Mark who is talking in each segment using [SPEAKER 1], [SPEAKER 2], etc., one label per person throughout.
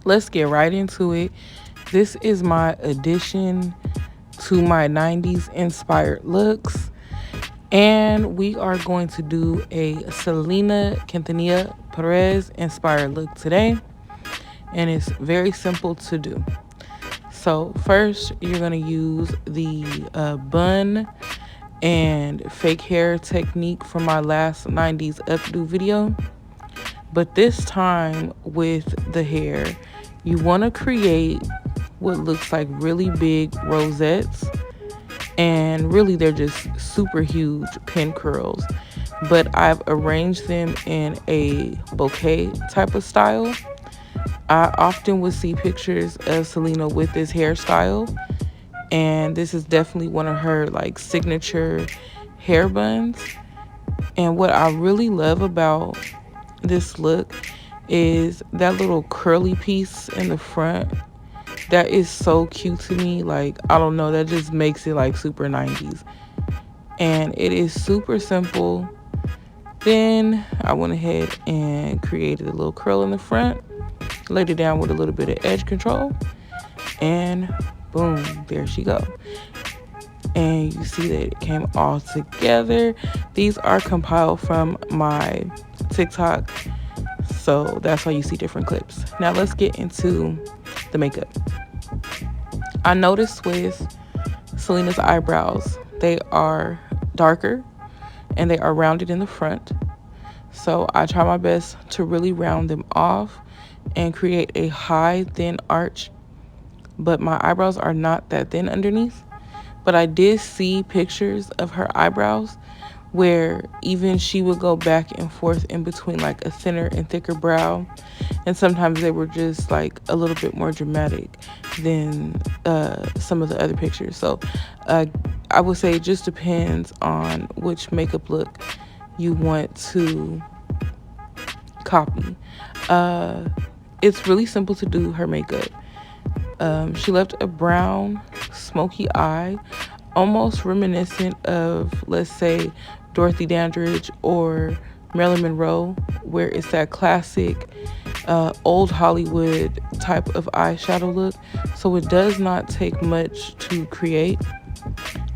[SPEAKER 1] let's get right into it. This is my addition to my 90s inspired looks. And we are going to do a Selena Quintanilla Perez inspired look today. And it's very simple to do. So first, you're going to use the bun and fake hair technique from my last 90s updo video. But this time with the hair, you want to create what looks like really big rosettes. And really, they're just super huge pin curls. But I've arranged them in a bouquet type of style. I often would see pictures of Selena with this hairstyle, and this is definitely one of her like signature hair buns. And what I really love about this look is that little curly piece in the front. That is so cute to me. Like, I don't know, that just makes it like super 90s. And it is super simple. Then I went ahead and created a little curl in the front, laid it down with a little bit of edge control, and boom, there she go. And you see that it came all together. These are compiled from my TikTok, so that's why you see different clips. Now let's get into the makeup. I noticed with Selena's eyebrows, they are darker and they are rounded in the front. So I try my best to really round them off and create a high, thin arch. But my eyebrows are not that thin underneath. But I did see pictures of her eyebrows where even she would go back and forth in between like a thinner and thicker brow. And sometimes they were just like a little bit more dramatic than some of the other pictures. So I would say it just depends on which makeup look you want to copy. It's really simple to do her makeup. She left a brown smoky eye, almost reminiscent of, let's say, Dorothy Dandridge or Marilyn Monroe, where it's that classic old Hollywood type of eyeshadow look. So it does not take much to create.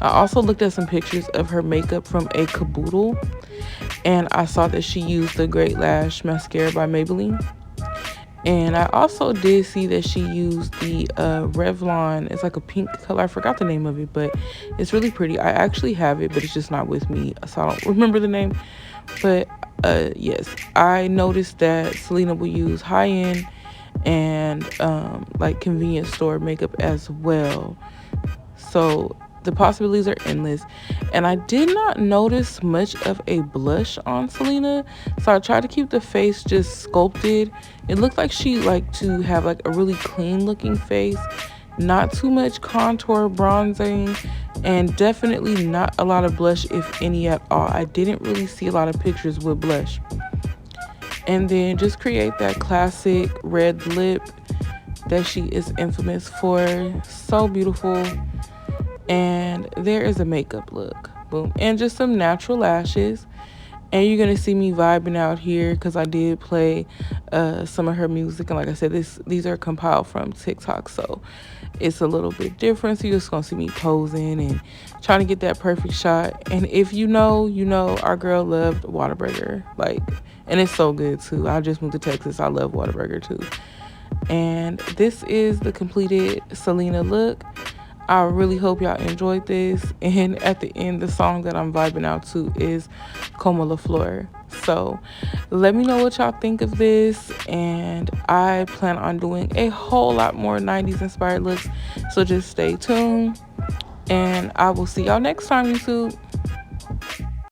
[SPEAKER 1] I also looked at some pictures of her makeup from a caboodle, and I saw that she used the Great Lash mascara by Maybelline. And I also did see that she used the Revlon. It's like a pink color. I forgot the name of it, but it's really pretty. I actually have it, but it's just not with me, so I don't remember the name. But yes, I noticed that Selena will use high-end and like convenience store makeup as well. So the possibilities are endless. And I did not notice much of a blush on Selena, so I tried to keep the face just sculpted. It looked like she liked to have like a really clean looking face, not too much contour bronzing, and definitely not a lot of blush, if any at all. I didn't really see a lot of pictures with blush. And then just create that classic red lip that she is infamous for. So beautiful. And there is a makeup look. Boom. And just some natural lashes. And you're going to see me vibing out here because I did play some of her music. And like I said, these are compiled from TikTok. So it's a little bit different. So you're just going to see me posing and trying to get that perfect shot. And if you know, our girl loved Whataburger. Like, and it's so good too. I just moved to Texas. I love Whataburger too. And this is the completed Selena look. I really hope y'all enjoyed this. And at the end, the song that I'm vibing out to is Como La Flor. So let me know what y'all think of this. And I plan on doing a whole lot more 90s inspired looks. So just stay tuned. And I will see y'all next time, YouTube.